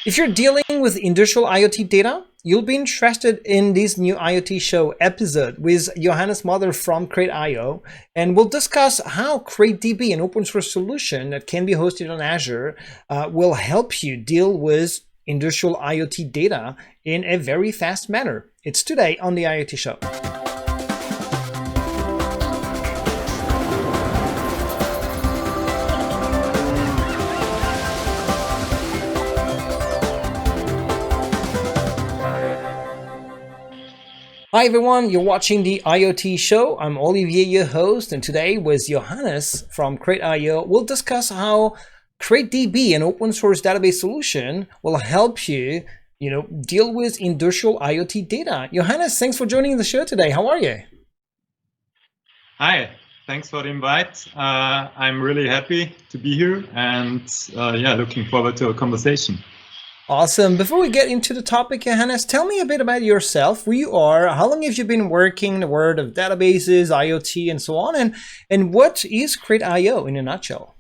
If you're dealing with industrial IoT data, you'll be interested in this new IoT Show episode with Johannes Mother from CrateIO, and we'll discuss how CrateDB, an open source solution that can be hosted on Azure, will help you deal with industrial IoT data in a very fast manner. It's today on the IoT Show. Hi everyone, you're watching the IoT Show. I'm Olivier, your host, and today with Johannes from CrateIO, we'll discuss how CrateDB, an open source database solution, will help you, deal with industrial IoT data. Johannes, thanks for joining the show today. How are you? Hi, thanks for the invite. I'm really happy to be here and looking forward to a conversation. Awesome. Before we get into the topic, Johannes, tell me a bit about yourself, who you are, how long have you been working in the world of databases, IoT, and so on, and what is CrateIO in a nutshell?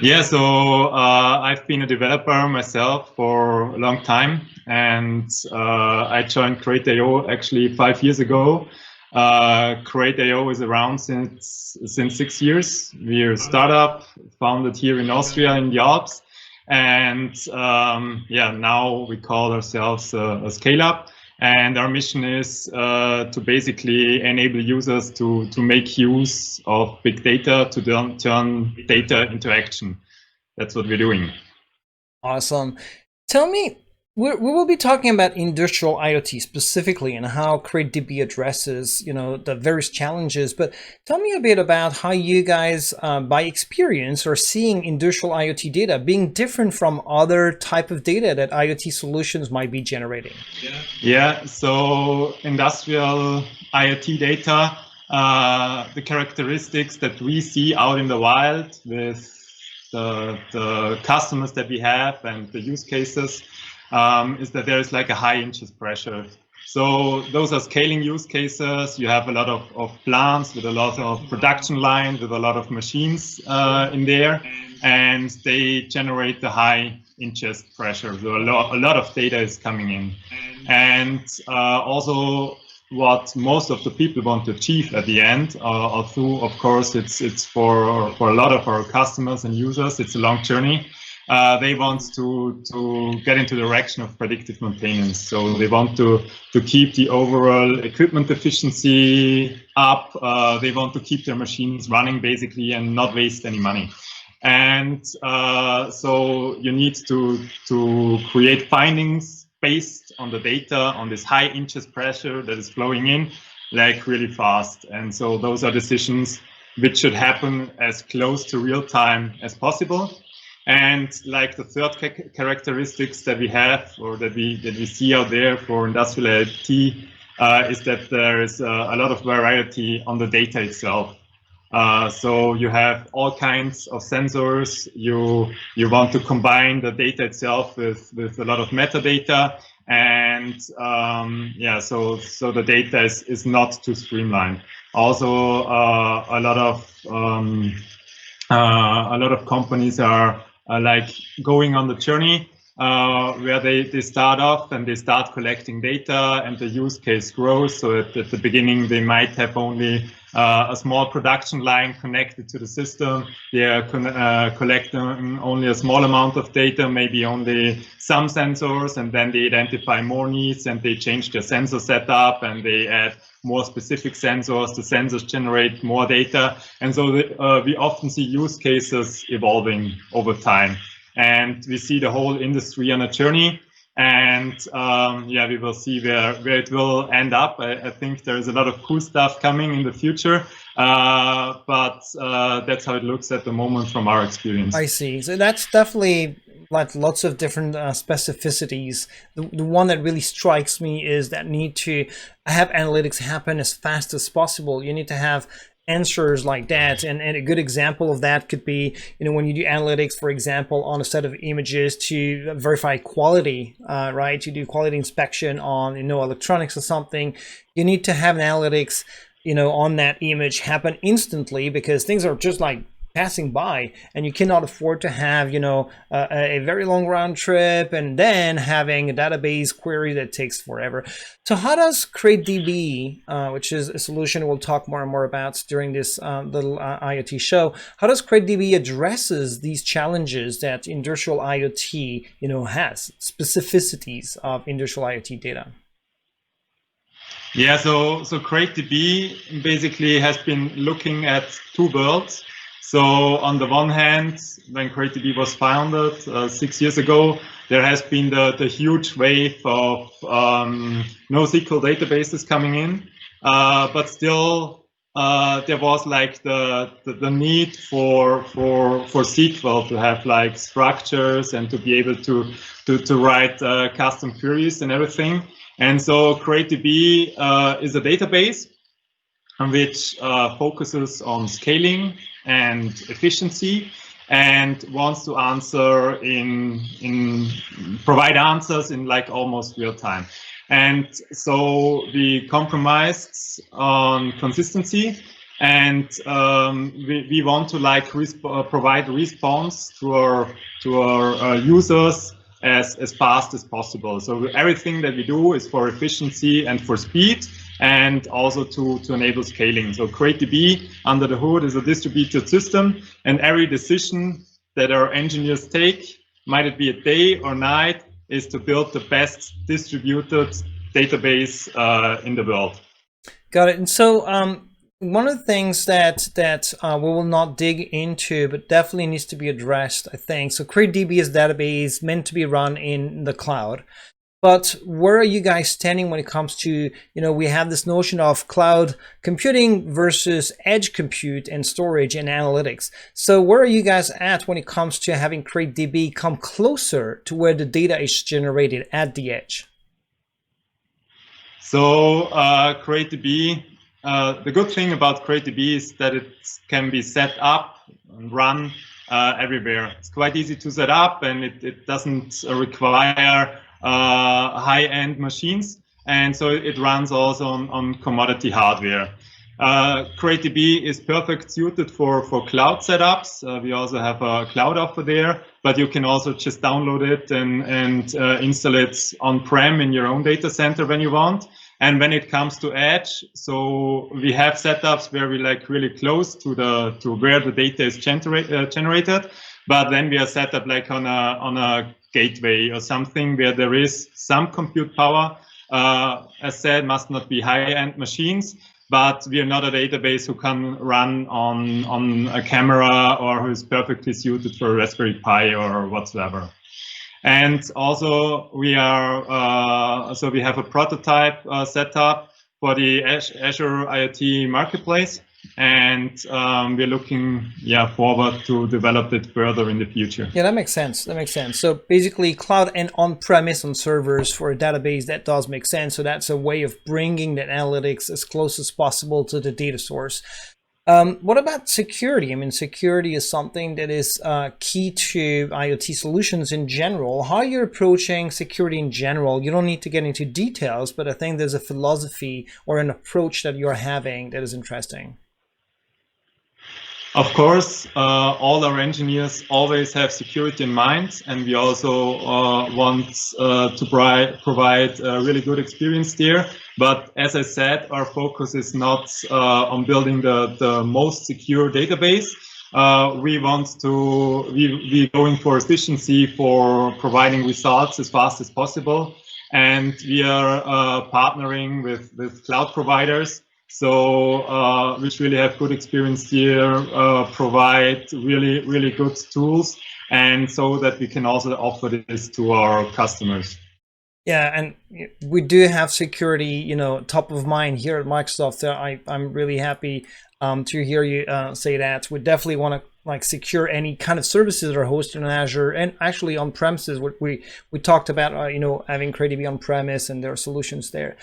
Yeah, so I've been a developer myself for a long time, and I joined CrateIO actually 5 years ago. CrateIO is around since 6 years. We're a startup founded here in Austria in the Alps. And now we call ourselves a scale-up, and our mission is to basically enable users to make use of big data to turn data into action. That's what we're doing. Awesome. Tell me, we will be talking about industrial IoT specifically and how CrateDB addresses, the various challenges. But tell me a bit about how you guys, by experience, are seeing industrial IoT data being different from other type of data that IoT solutions might be generating. Yeah. So industrial IoT data, the characteristics that we see out in the wild with the customers that we have and the use cases. Is that there is like a high ingest pressure. So those are scaling use cases. You have a lot of plants with a lot of production lines, with a lot of machines in there, and they generate the high ingest pressure. So a lot of data is coming in. And also what most of the people want to achieve at the end, although of course it's for a lot of our customers and users, it's a long journey. They want to get into the direction of predictive maintenance. So they want to keep the overall equipment efficiency up. They want to keep their machines running basically and not waste any money. And so you need to create findings based on the data, on this high ingest pressure that is flowing in, like really fast. And so those are decisions which should happen as close to real time as possible. And like the third characteristics that we have, or that we see out there for industrial IoT, is that there is a lot of variety on the data itself. So you have all kinds of sensors. You want to combine the data itself with a lot of metadata, and so the data is not too streamlined. Also, a lot of companies are like going on the journey where they start off and they start collecting data, and the use case grows. So at the beginning, they might have only a small production line connected to the system. They are collecting only a small amount of data, maybe only some sensors, and then they identify more needs and they change their sensor setup and they add more specific sensors. The sensors generate more data. And so we often see use cases evolving over time. And we see the whole industry on a journey. And we will see where it will end up. I think there is a lot of cool stuff coming in the future, but that's how it looks at the moment from our experience. I see. So that's definitely like lots of different specificities. The one that really strikes me is that need to have analytics happen as fast as possible. You need to have answers like that, and a good example of that could be when you do analytics, for example, on a set of images to verify quality, right? You do quality inspection on electronics or something. You need to have an analytics on that image happen instantly, because things are just like passing by, and you cannot afford to have, you know, a very long round trip and then having a database query that takes forever. So how does CrateDB, which is a solution we'll talk more and more about during this little IoT show, how does CrateDB addresses these challenges that industrial IoT, you know, has, specificities of industrial IoT data? Yeah, so CrateDB basically has been looking at two worlds. So on the one hand, when CrateDB was founded 6 years ago, there has been the huge wave of NoSQL databases coming in, but still there was like the need for SQL to have like structures and to be able to write custom queries and everything. And so CrateDB is a database which focuses on scaling and efficiency and wants to answer provide answers in like almost real time. And so we compromised on consistency, and we want to like provide response to our users as fast as possible. So everything that we do is for efficiency and for speed, and also to enable scaling. So CrateDB under the hood is a distributed system, and every decision that our engineers take, might it be a day or night, is to build the best distributed database in the world. Got it. And so one of the things that we will not dig into, but definitely needs to be addressed, I think. So CrateDB is a database meant to be run in the cloud. But where are you guys standing when it comes to, you know, we have this notion of cloud computing versus edge compute and storage and analytics. So where are you guys at when it comes to having CrateDB come closer to where the data is generated at the edge? So CrateDB, the good thing about CrateDB is that it can be set up and run everywhere. It's quite easy to set up, and it doesn't require high-end machines, and so it runs also on commodity hardware. CrateDB is perfect suited for cloud setups. We also have a cloud offer there, but you can also just download it and install it on-prem in your own data center when you want. And when it comes to edge, so we have setups where we like really close to where the data is generated, but then we are set up like on a gateway or something where there is some compute power. As said, must not be high-end machines, but we are not a database who can run on a camera or who is perfectly suited for a Raspberry Pi or whatsoever. And also we are so we have a prototype set up for the Azure IoT marketplace, and we're looking forward to develop it further in the future. Yeah, that makes sense. That makes sense. So basically cloud and on-premise on servers for a database, that does make sense. So that's a way of bringing that analytics as close as possible to the data source. What about security? I mean, security is something that is key to IoT solutions in general. How are you approaching security in general? You don't need to get into details, but I think there's a philosophy or an approach that you're having that is interesting. Of course, all our engineers always have security in mind, and we also want to provide a really good experience there. But as I said, our focus is not on building the most secure database. We're going for efficiency, for providing results as fast as possible, and we are partnering with cloud providers. So which really have good experience here, provide really good tools, and so that we can also offer this to our customers. Yeah, and we do have security, you know, top of mind here at Microsoft. So I'm really happy to hear you say that. We definitely want to like secure any kind of services that are hosted on Azure and actually on premises. We talked about you know, having CrateDB on premise, and there are solutions there.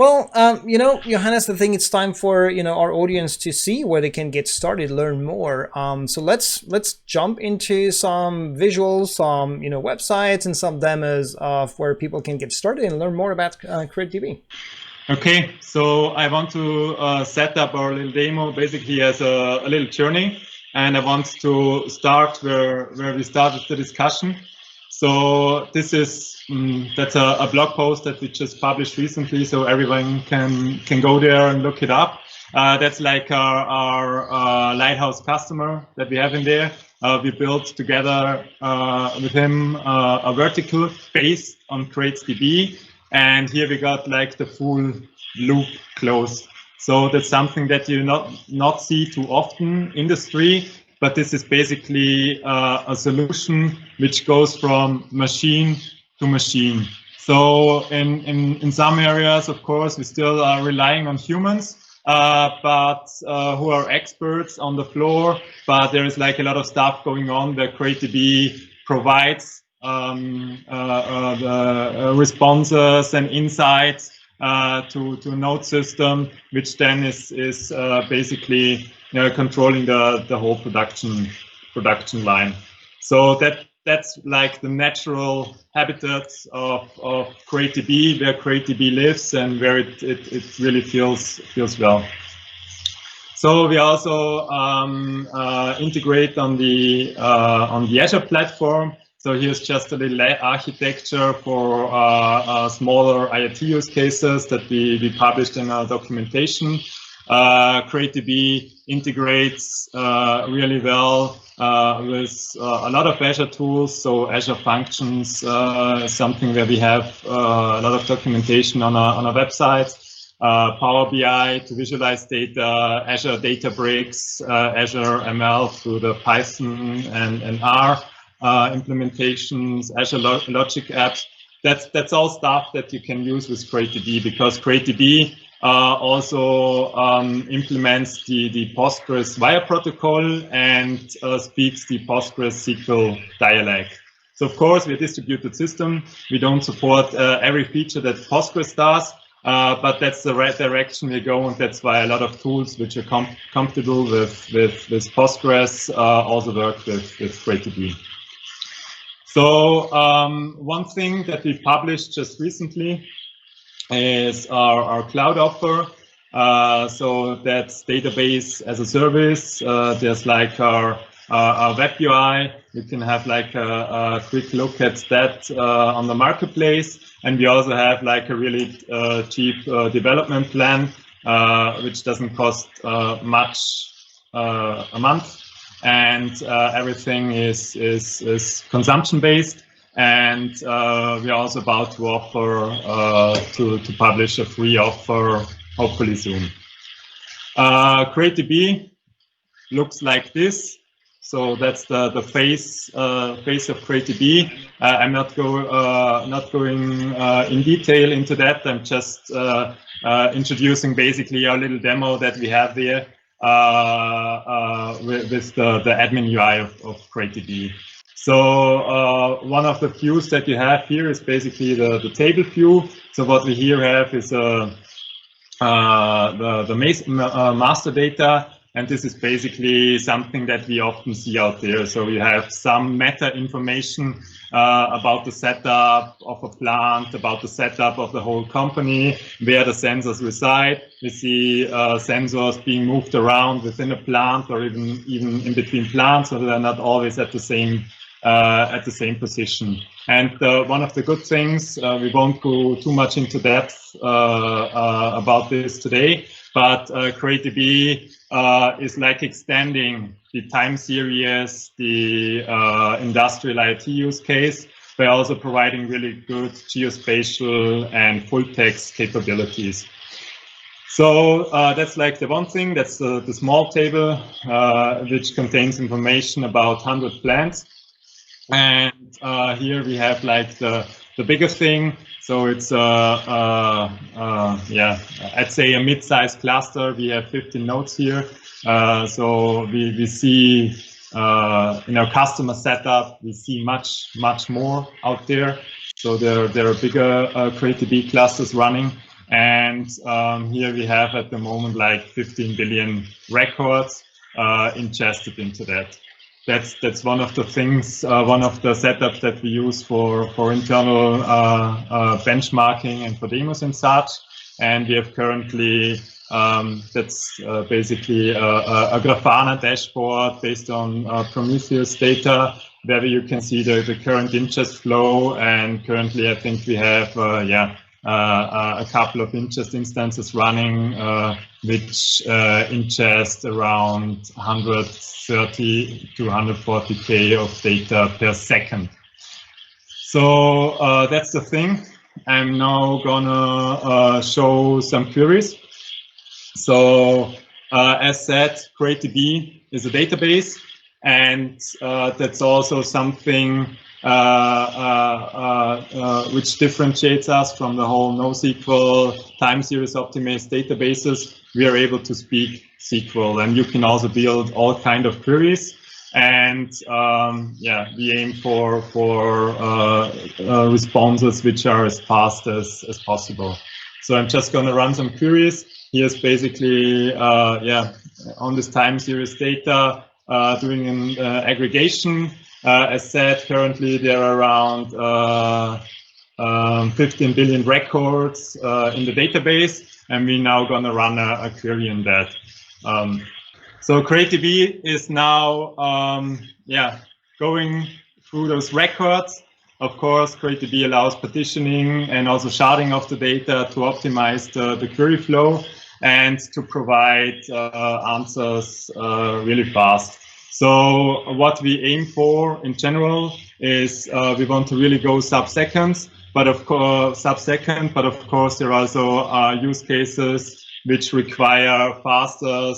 Well, you know, Johannes, I think it's time for, you know, our audience to see where they can get started, learn more. So let's jump into some visuals, some, you know, websites and some demos of where people can get started and learn more about CrateDB. Okay, so I want to set up our little demo basically as a little journey. and I want to start where we started the discussion. So this is that's a blog post that we just published recently, so everyone can go there and look it up. That's like our lighthouse customer that we have in there. We built together with him a vertical based on CrateDB, and here we got like the full loop closed. So that's something that you not see too often in industry, but this is basically a solution which goes from machine to machine. So in some areas, of course, we still are relying on humans, but who are experts on the floor. But there is like a lot of stuff going on where CrateDB provides the responses and insights to a node system, which then is basically controlling the whole production line. So that's like the natural habitat of CrateDB, where CrateDB lives and where it really feels well. So we also integrate on the Azure platform. So here's just a little architecture for smaller IoT use cases that we published in our documentation. CrateDB integrates really well with a lot of Azure tools. So Azure Functions is something where we have a lot of documentation on our website. Power BI to visualize data, Azure Databricks, Azure ML through the Python and R implementations, Azure Logic apps. That's all stuff that you can use with CrateDB, because CrateDB also implements the Postgres via protocol and speaks the Postgres SQL dialect. So of course, we're a distributed system. We don't support every feature that Postgres does, but that's the right direction we go, and that's why a lot of tools which are compatible with Postgres also work with CrateDB. So one thing that we published just recently is our cloud offer. So that's database as a service. There's like our web UI. You can have like a quick look at that on the marketplace. And we also have like a really cheap development plan, which doesn't cost much a month. And everything is consumption based. And we're also about to offer to publish a free offer, hopefully soon. CrateDB looks like this. So that's the face of CrateDB. I'm not going in detail into that. I'm just introducing basically our little demo that we have there with the admin UI of CrateDB. So one of the views that you have here is basically the table view. So what we here have is the master data, and this is basically something that we often see out there. So we have some meta information about the setup of a plant, about the setup of the whole company, where the sensors reside. We see sensors being moved around within a plant or even in between plants, so they're not always at the same position. And one of the good things, we won't go too much into depth about this today, but CrateDB is like extending the time series, the industrial IoT use case, by also providing really good geospatial and full text capabilities. So that's like the one thing. That's the small table, which contains information about 100 plants. And here we have like the bigger thing. So it's yeah, I'd say a mid-sized cluster. We have 15 nodes here. So we see in our customer setup, we see much more out there. So there are bigger CrateDB clusters running. And here we have at the moment like 15 billion records ingested into that. That's one of the things, one of the setups that we use for internal benchmarking and for demos and such. And we have currently That's basically a Grafana dashboard based on Prometheus data, where you can see the current ingest flow. And currently, I think we have a couple of ingest instances running, which ingest around 130 to 140K of data per second. So that's the thing. I'm now gonna show some queries. So as said, CrateDB is a database, and that's also something which differentiates us from the whole NoSQL time series optimized databases. We are able to speak SQL, and you can also build all kind of queries. And we aim for responses which are as fast as possible. So I'm just going to run some queries. Here's basically on this time series data doing an aggregation. As said, currently there are around 15 billion records in the database, and we're now going to run a query in that. So CrateDB is now going through those records. Of course, CrateDB allows partitioning and also sharding of the data to optimize the query flow and to provide answers really fast. So what we aim for in general is we want to really go sub-seconds, but of course there are also use cases which require faster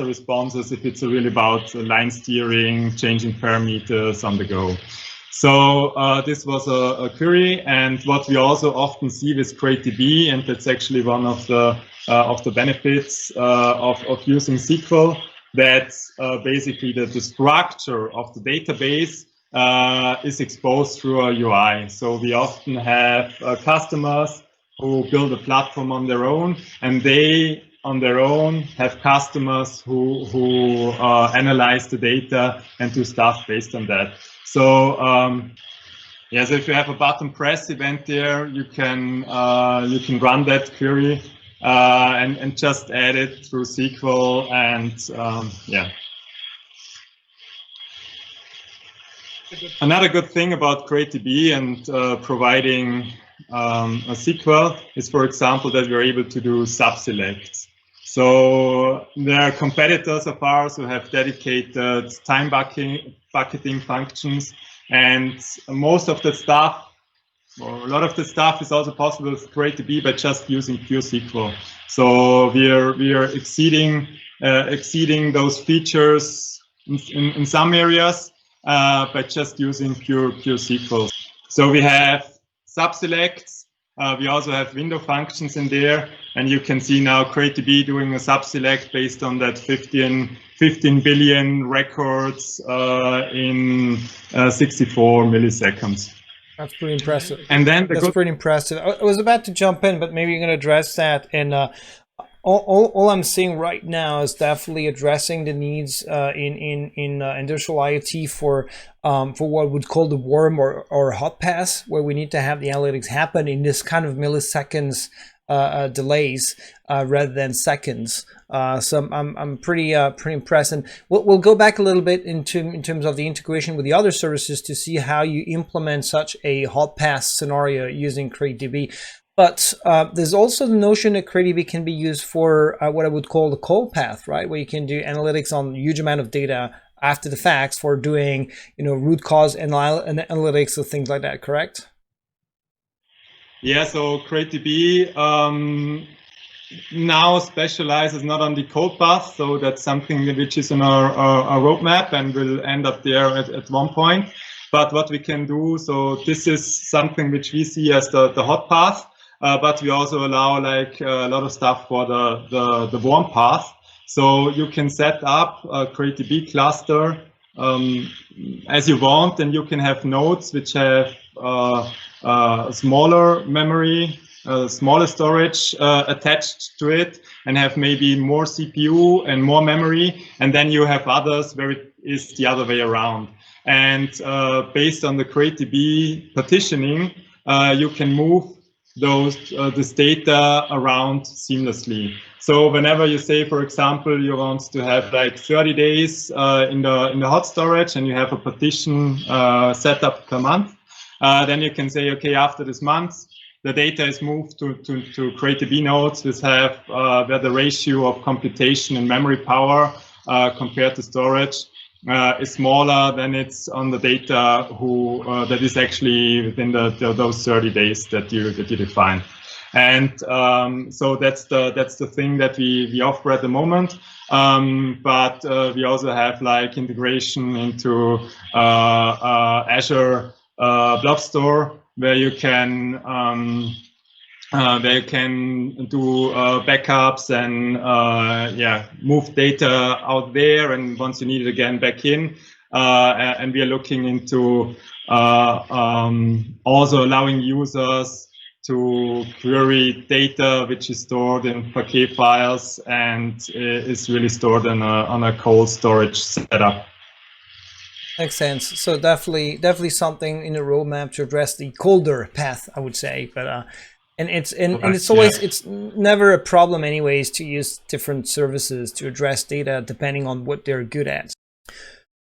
responses if it's really about line steering, changing parameters on the go. So this was a query, and what we also often see with CrateDB, and that's actually one of the benefits of using SQL, that basically the structure of the database is exposed through a UI. So we often have customers who build a platform on their own, and they on their own have customers who analyze the data and do stuff based on that. So so if you have a button press event there, you can run that query and just add it through SQL, and Another good thing about CrateDB and providing a SQL is, for example, that we're able to do sub-selects. So there are competitors of ours who have dedicated time bucketing functions, and most of the stuff, or a lot of the stuff, is also possible with CrateDB by just using pure SQL. So we are exceeding those features in some areas by just using pure SQL. So we have sub-selects. We also have window functions in there, and you can see now CrateDB doing a sub-select based on that 15 billion records in 64 milliseconds. That's pretty impressive. And then that's pretty impressive. I was about to jump in, but maybe you're going to address that. And all I'm seeing right now is definitely addressing the needs in industrial IoT for what we'd call the warm or hot pass, where we need to have the analytics happen in this kind of milliseconds delays rather than seconds. So I'm pretty impressed, and we'll go back a little bit in terms of the integration with the other services to see how you implement such a hot pass scenario using CrateDB. But there's also the notion that CrateDB can be used for what I would call the cold path, right? Where you can do analytics on a huge amount of data after the facts for doing, root cause analytics or things like that, correct? Yeah, so CrateDB now specializes not on the cold path, so that's something which is on our roadmap and will end up there at one point. But what we can do, so this is something which we see as the hot path. But we also allow like a lot of stuff for the warm path. So you can set up a CrateDB cluster as you want, and you can have nodes which have smaller memory, smaller storage attached to it, and have maybe more CPU and more memory. And then you have others where it is the other way around. And based on the CrateDB partitioning, you can move this data around seamlessly. So whenever you say, for example, you want to have like 30 days in the hot storage, and you have a partition set up per month, then you can say, okay, after this month, the data is moved to CrateDB nodes, which have where the ratio of computation and memory power compared to storage is smaller than it's on the data that is actually within those 30 days that you define. And so that's the thing that we offer at the moment. But we also have like integration into Azure Blob Store, where you can do backups and move data out there, and once you need it again back in. And we are looking into also allowing users to query data which is stored in Parquet files and is really stored on a cold storage setup. Makes sense. So definitely something in the roadmap to address the colder path, I would say. But and it's always it's never a problem anyways to use different services to address data depending on what they're good at.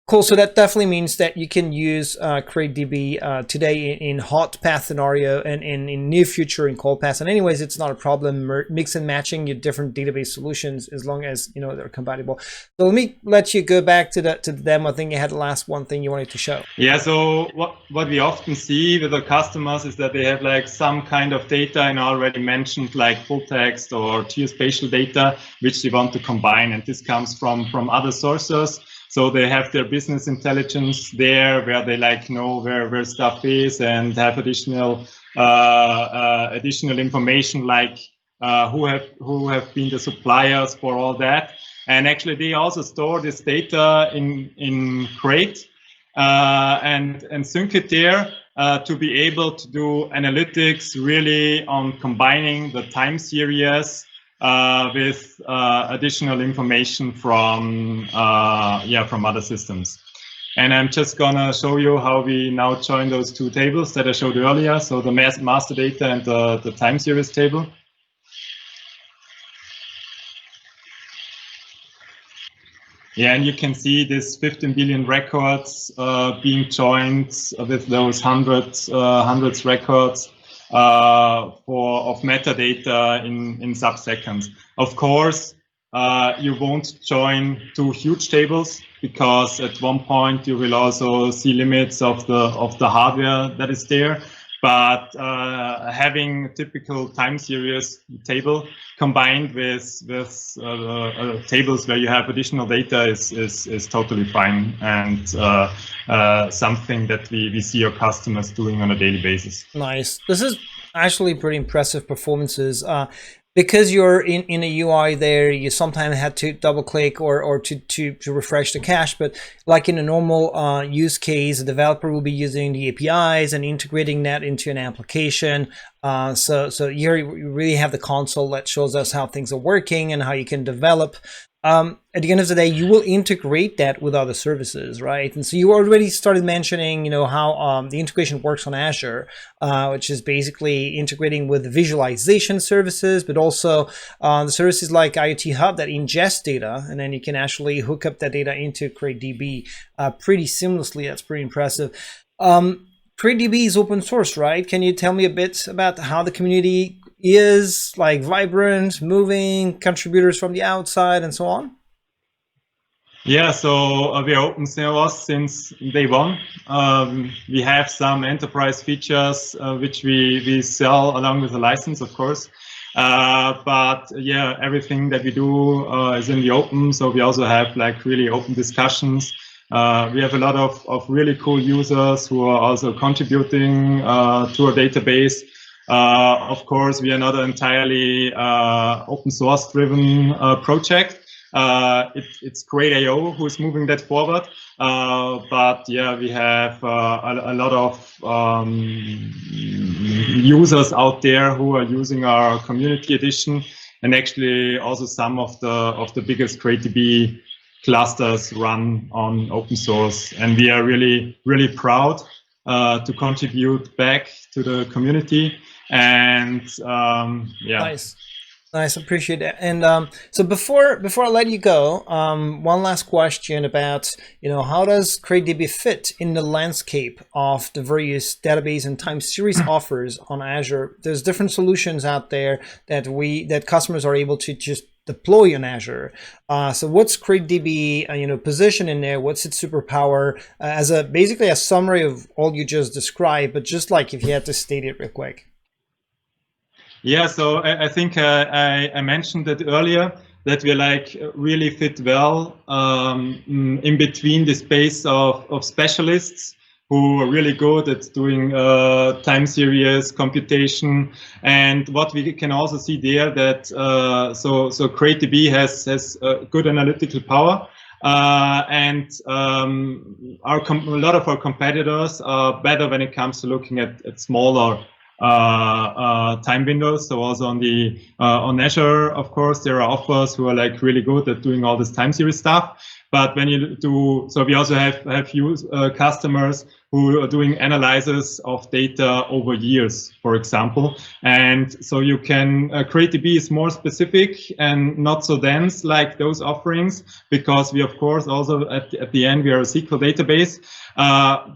Cool. So that definitely means that you can use CrateDB today in hot path scenario and in near future in cold path. And anyways, it's not a problem mix and matching your different database solutions as long as you know they're compatible. So let me let you go back to the demo. I think you had the last one thing you wanted to show. Yeah. So what we often see with our customers is that they have like some kind of data, and I already mentioned like full text or geospatial data, which they want to combine, and this comes from other sources. So they have their business intelligence there, where they like know where stuff is, and have additional information like who have been the suppliers for all that. And actually, they also store this data in Crate and sync it there to be able to do analytics really on combining the time series with additional information from other systems. And I'm just gonna show you how we now join those two tables that I showed earlier. So the master data and the time series table. Yeah, and you can see this 15 billion records being joined with those hundreds records of metadata in sub-seconds. Of course, you won't join two huge tables, because at one point you will also see limits of the hardware that is there. But having a typical time series table combined with tables where you have additional data is totally fine, and something that we see our customers doing on a daily basis. Nice. This is actually pretty impressive performances. Because you're in a UI there, you sometimes had to double click or to refresh the cache. But like in a normal use case, the developer will be using the APIs and integrating that into an application. So here you really have the console that shows us how things are working and how you can develop. At the end of the day, you will integrate that with other services, right? And so you already started mentioning, you know, how the integration works on Azure, which is basically integrating with visualization services, but also the services like IoT Hub that ingest data, and then you can actually hook up that data into CrateDB pretty seamlessly. That's pretty impressive. CrateDB is open source, right? Can you tell me a bit about how the community is, like, vibrant, moving, contributors from the outside, and so on? Yeah, so we are open source since day one. We have some enterprise features which we sell along with the license, of course. But yeah, everything that we do is in the open. So we also have like really open discussions. We have a lot of really cool users who are also contributing to our database. Of course, we are not an entirely open source driven project. It's CrateIO who is moving that forward. But yeah, we have a lot of users out there who are using our community edition, and actually also some of the biggest CrateDB clusters run on open source. And we are really proud to contribute back to the community. And yeah. Nice, appreciate it. And so before I let you go, one last question about, how does CrateDB fit in the landscape of the various database and time series offers on Azure? There's different solutions out there that customers are able to just deploy on Azure. So what's CrateDB, position in there? What's its superpower? As basically a summary of all you just described, but just like if you had to state it real quick. Yeah, so I think I mentioned that earlier, that we really fit well in between the space of specialists who are really good at doing time series computation. And what we can also see there that so CrateDB has good analytical power. And a lot of our competitors are better when it comes to looking at smaller time windows. So also on Azure, of course, there are offers who are really good at doing all this time series stuff. But when you do, so we also have customers who are doing analysis of data over years, for example. And so you can, CrateDB is more specific and not so dense like those offerings, because we, of course, also at the end, we are a SQL database,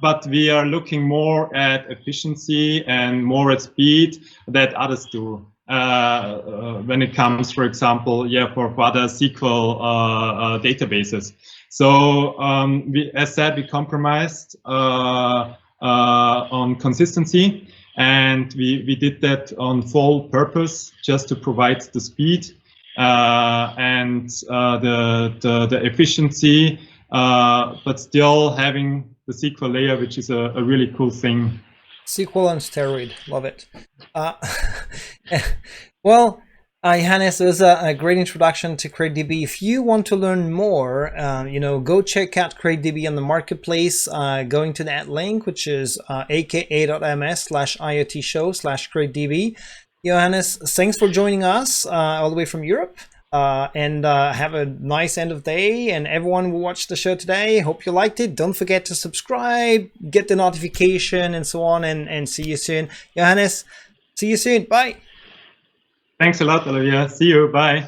but we are looking more at efficiency and more at speed that others do. When it comes, for example, for other SQL databases. So as said, we compromised on consistency, and we did that on full purpose just to provide the speed and the efficiency, but still having the SQL layer, which is a really cool thing. SQL on steroid, love it. Well, Johannes, it was a great introduction to CrateDB. If you want to learn more, go check out CrateDB on the marketplace, going to that link, which is aka.ms/IoT Show/CrateDB. Johannes, thanks for joining us all the way from Europe. And have a nice end of day. And everyone who watched the show today, hope you liked it. Don't forget to subscribe, get the notification, and so on. And see you soon. Johannes, see you soon. Bye. Thanks a lot, Olivia. See you. Bye.